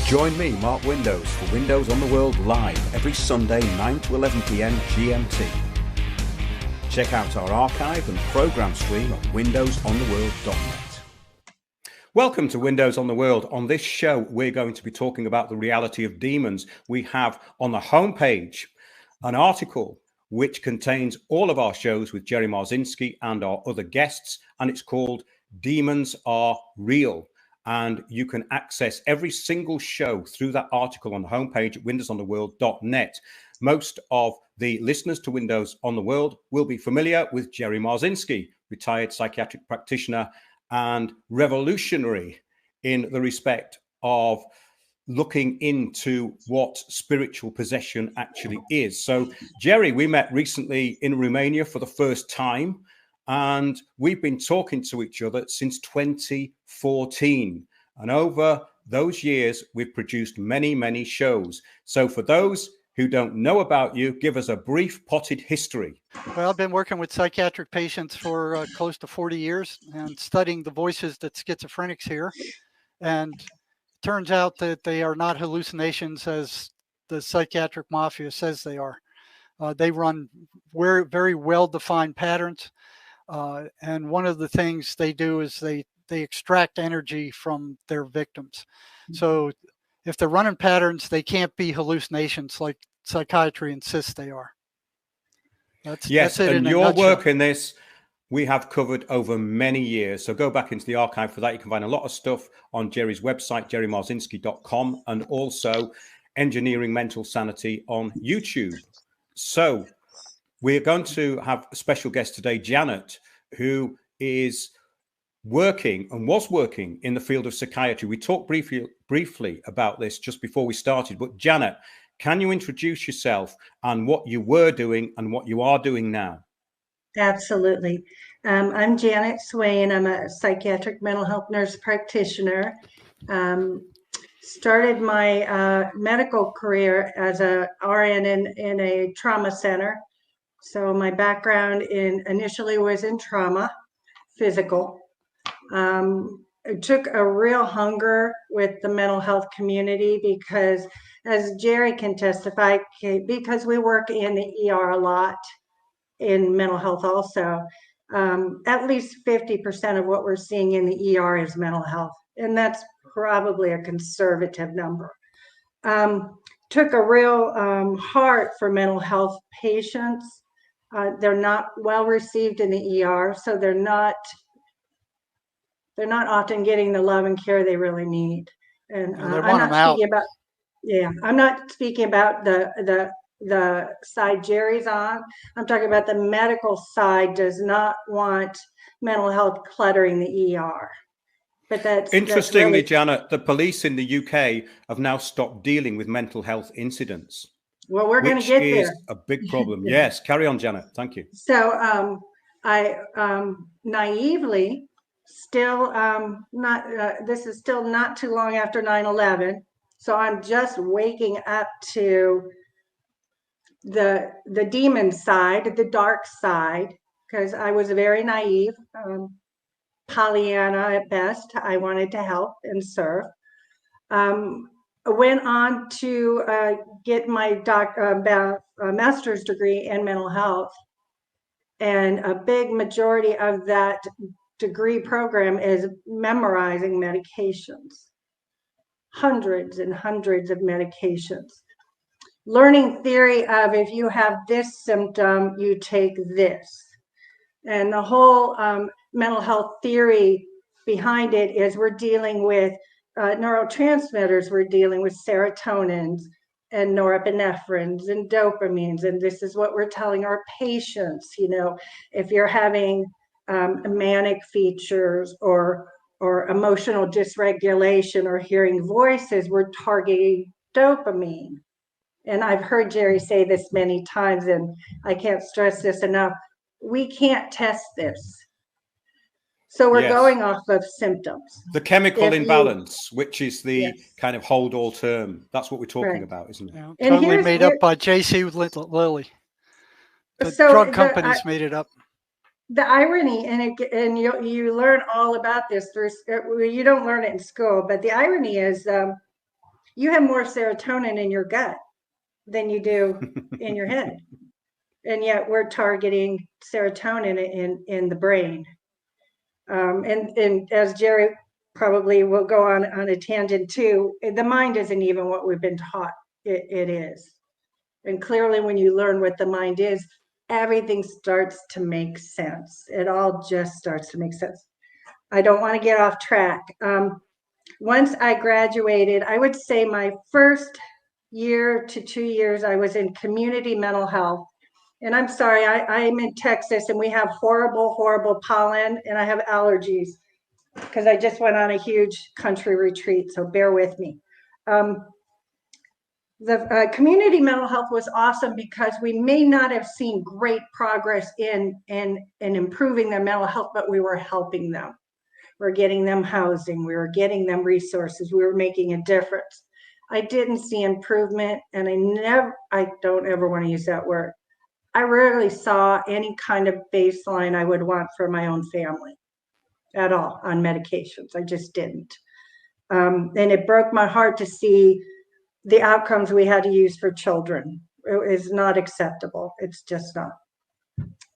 Join me, Mark Windows, for Windows on the World live every Sunday 9 to 11 p.m. GMT. Check out our archive and program stream at windowsontheworld.net. Welcome to Windows on the World. On this show, we're going to be talking about the reality of demons. We have on the homepage an article which contains all of our shows with Jerry Marzinsky and our other guests, and it's called Demons Are Real. And you can access every single show through that article on the homepage at windowsontheworld.net. Most of the listeners to Windows on the World will be familiar with Jerry Marzinsky, retired psychiatric practitioner and revolutionary in the respect of looking into what spiritual possession actually is. So, Jerry, we met recently in Romania for the first time, and we've been talking to each other since 2014. And over those years, we've produced many, many shows. So for those who don't know about you, give us a brief potted history. Well, I've been working with psychiatric patients for close to 40 years and studying the voices that schizophrenics hear. And it turns out that they are not hallucinations as the psychiatric mafia says they are. They run very, very well-defined patterns. And one of the things they do is they extract energy from their victims. So if they're running patterns, they can't be hallucinations like psychiatry insists they are. That's it. And your work in this, we have covered over many years. So go back into the archive for that. You can find a lot of stuff on Jerry's website, jerrymarzinsky.com, and also Engineering Mental Sanity on YouTube. So we're going to have a special guest today, Janet, who is working and was working in the field of psychiatry. We talked briefly about this just before we started, but Janet, can you introduce yourself and what you were doing and what you are doing now? Absolutely. I'm Janet Swain. I'm a psychiatric mental health nurse practitioner. Started my medical career as a RN in a trauma center. So my background initially was in trauma, physical. It took a real hunger with the mental health community because, as Jerry can testify, because we work in the ER a lot in mental health also, at least 50% of what we're seeing in the ER is mental health. And that's probably a conservative number. Took a real heart for mental health patients. They're not well received in the ER, so they're not often getting the love and care they really need. And I'm not speaking about the side Jerry's on. I'm talking about the medical side does not want mental health cluttering the ER. But that's interestingly, really... Janet, the police in the UK have now stopped dealing with mental health incidents. Well, we're going to get there. Which is a big problem. Yes, carry on, Janet. Thank you. So I naively still this is still not too long after 9/11. So I'm just waking up to the demon side, the dark side, because I was very naive, Pollyanna at best. I wanted to help and serve. Went on to get my master's degree in mental health. And a big majority of that degree program is memorizing medications. Hundreds and hundreds of medications. Learning theory of if you have this symptom, you take this. And the whole mental health theory behind it is we're dealing with neurotransmitters. We're dealing with serotonins and norepinephrines and dopamines. And this is what we're telling our patients. You know, if you're having manic features or emotional dysregulation or hearing voices, we're targeting dopamine. And I've heard Jerry say this many times, and I can't stress this enough. We can't test this. So we're going off of symptoms. The chemical imbalance, which is the kind of hold-all term. That's what we're talking about, isn't it? Yeah, totally made up by J.C. Lilly. The drug companies made it up. The irony, and you learn all about this. You don't learn it in school, but the irony is you have more serotonin in your gut than you do in your head. And yet we're targeting serotonin in the brain. And as Jerry probably will go on a tangent too, the mind isn't even what we've been taught it is. And clearly when you learn what the mind is, everything starts to make sense. It all just starts to make sense. I don't want to get off track. Once I graduated, I would say my first year to 2 years, I was in community mental health. And I'm sorry, I'm in Texas and we have horrible, horrible pollen and I have allergies because I just went on a huge country retreat. So bear with me. The community mental health was awesome because we may not have seen great progress in improving their mental health, but we were helping them. We're getting them housing. We were getting them resources. We were making a difference. I didn't see improvement, and I don't ever want to use that word. I rarely saw any kind of baseline I would want for my own family at all on medications. I just didn't. And it broke my heart to see the outcomes we had to use for children. It is not acceptable. It's just not.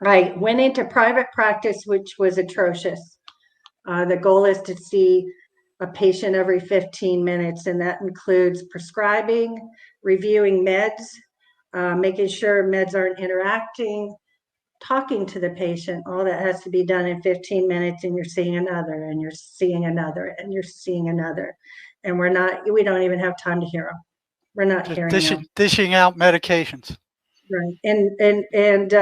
I went into private practice, which was atrocious. The goal is to see a patient every 15 minutes, and that includes prescribing, reviewing meds, making sure meds aren't interacting, talking to the patient. All that has to be done in 15 minutes, and you're seeing another, and you're seeing another, and you're seeing another. And we don't even have time to hear them. We're not Just hearing them. dishing out medications. Right. And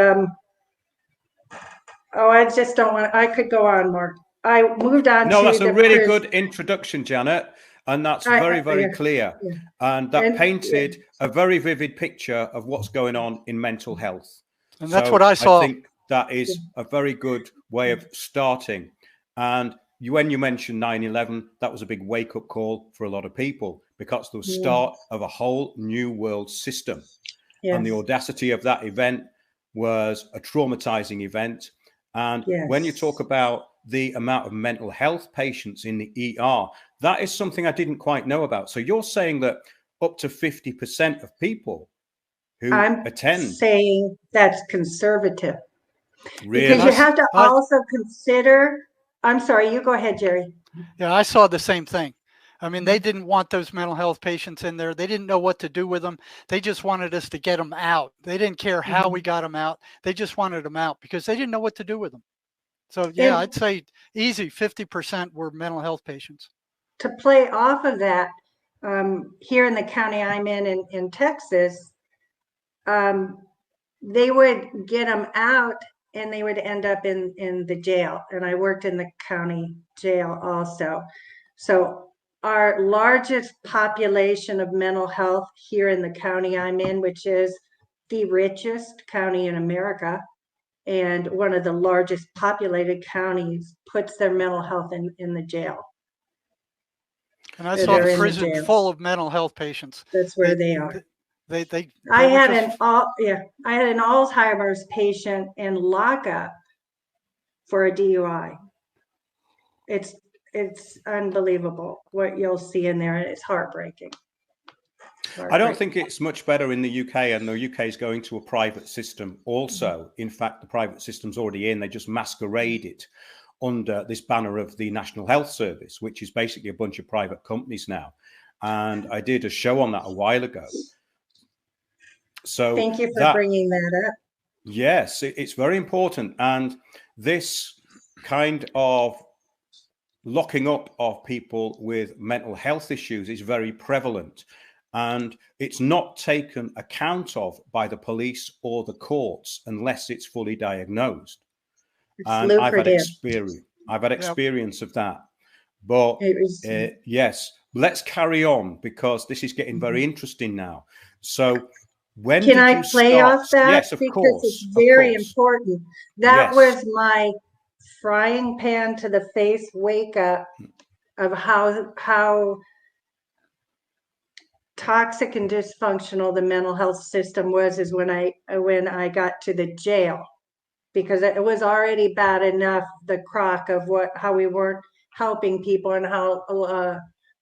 I just don't want, I could go on, Mark. I moved on to that's a really good introduction, Janet. And that's very, very clear. Yeah. And that painted a very vivid picture of what's going on in mental health. And that's what I saw. I think that is a very good way of starting. And when you mentioned 9/11, that was a big wake-up call for a lot of people because it was the start of a whole new world system. Yes. And the audacity of that event was a traumatizing event. And when you talk about the amount of mental health patients in the ER, that is something I didn't quite know about. So you're saying that up to 50% of people who attend. I'm saying that's conservative. Really? Because you have to also consider, I'm sorry, you go ahead, Jerry. Yeah, I saw the same thing. I mean, they didn't want those mental health patients in there. They didn't know what to do with them. They just wanted us to get them out. They didn't care how we got them out. They just wanted them out because they didn't know what to do with them. So yeah, I'd say easy 50% were mental health patients. To play off of that, here in the county I'm in Texas, they would get them out and they would end up in the jail. And I worked in the county jail also. So our largest population of mental health here in the county I'm in, which is the richest county in America, and one of the largest populated counties, puts their mental health in the jail. And I saw the prison full of mental health patients. That's where they are. I had an Alzheimer's patient in lockup for a DUI. It's unbelievable what you'll see in there, and it's heartbreaking. I don't think it's much better in the UK, and the UK is going to a private system also. In fact, the private system's already in. They just masquerade it under this banner of the National Health Service, which is basically a bunch of private companies now. And I did a show on that a while ago. So thank you for bringing that up. Yes, it's very important. And this kind of locking up of people with mental health issues is very prevalent. And it's not taken account of by the police or the courts unless it's fully diagnosed. And I've had experience of that. But yes, let's carry on because this is getting very interesting now. So when can I play off that? Yes, of course. It's very important. That was my frying pan to the face wake up of how toxic and dysfunctional the mental health system is when I got to the jail, because it was already bad enough, the crock of how we weren't helping people and how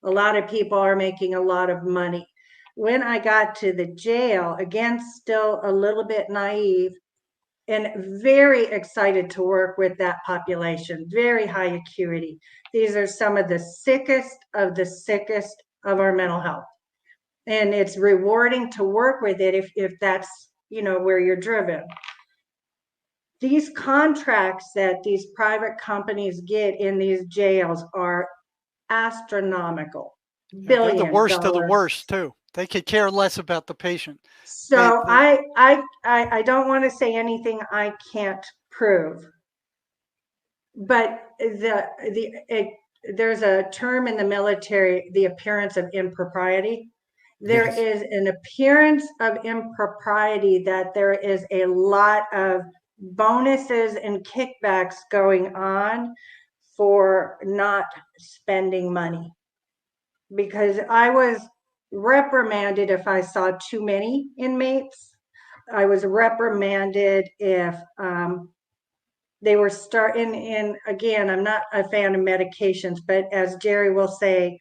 A lot of people are making a lot of money. When I got to the jail, again, still a little bit naive and very excited to work with that population, very high acuity. These are some of the sickest of our mental health. And it's rewarding to work with it if that's, you know, where you're driven. These contracts that these private companies get in these jails are astronomical. Yeah, they're the worst of the $billion. worst too. They could care less about the patient. So I don't want to say anything I can't prove, but there's a term in the military, the appearance of impropriety. There Yes. is an appearance of impropriety that there is a lot of bonuses and kickbacks going on for not spending money. Because I was reprimanded if I saw too many inmates. I was reprimanded if they were starting in, again, I'm not a fan of medications, but as Jerry will say,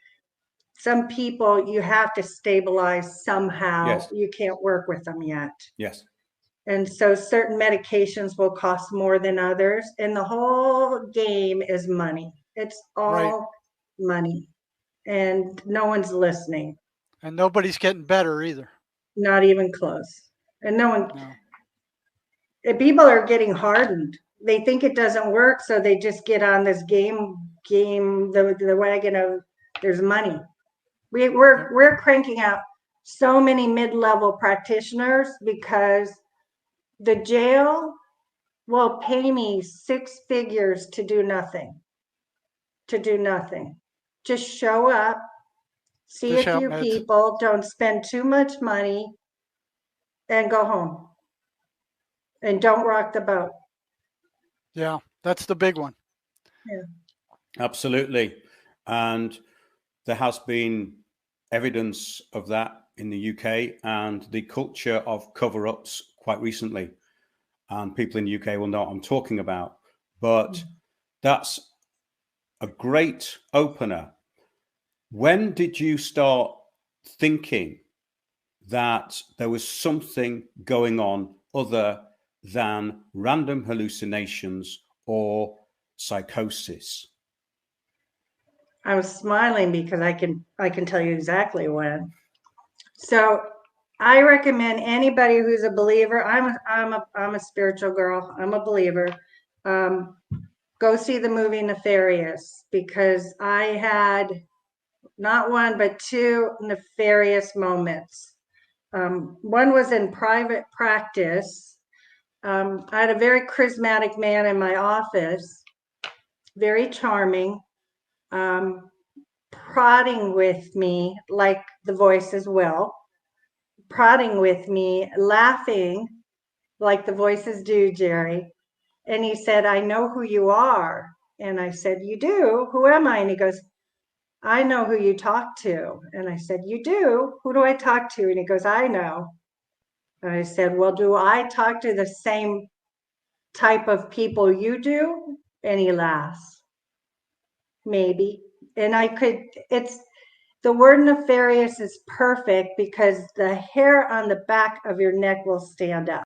some people you have to stabilize somehow. Yes. You can't work with them yet. Yes. And so certain medications will cost more than others. And the whole game is money. It's all money. And no one's listening. And nobody's getting better either. Not even close. And no one, No. and people are getting hardened. They think it doesn't work, so they just get on this game, the wagon of there's money. We're cranking out so many mid-level practitioners because the jail will pay me 6 figures to do nothing. To do nothing. Just show up, see Dish a out few meds. people, don't spend too much money, and go home. And don't rock the boat. Yeah, that's the big one. Yeah. Absolutely. And there has been evidence of that in the UK and the culture of cover-ups quite recently. And people in the UK will know what I'm talking about. But that's a great opener. When did you start thinking that there was something going on other than random hallucinations or psychosis? I was smiling because I can tell you exactly when. So I recommend anybody who's a believer. I'm a spiritual girl. I'm a believer. Go see the movie Nefarious, because I had not one but 2 nefarious moments. One was in private practice. I had a very charismatic man in my office, very charming, prodding with me like the voices will, prodding with me, laughing like the voices do, Jerry. And he said, I know who you are. And I said, you do? Who am I? And he goes, I know who you talk to. And I said, you do? Who do I talk to? And he goes, I know. And I said, well, do I talk to the same type of people you do? And he laughs. Maybe. And the word nefarious is perfect because the hair on the back of your neck will stand up.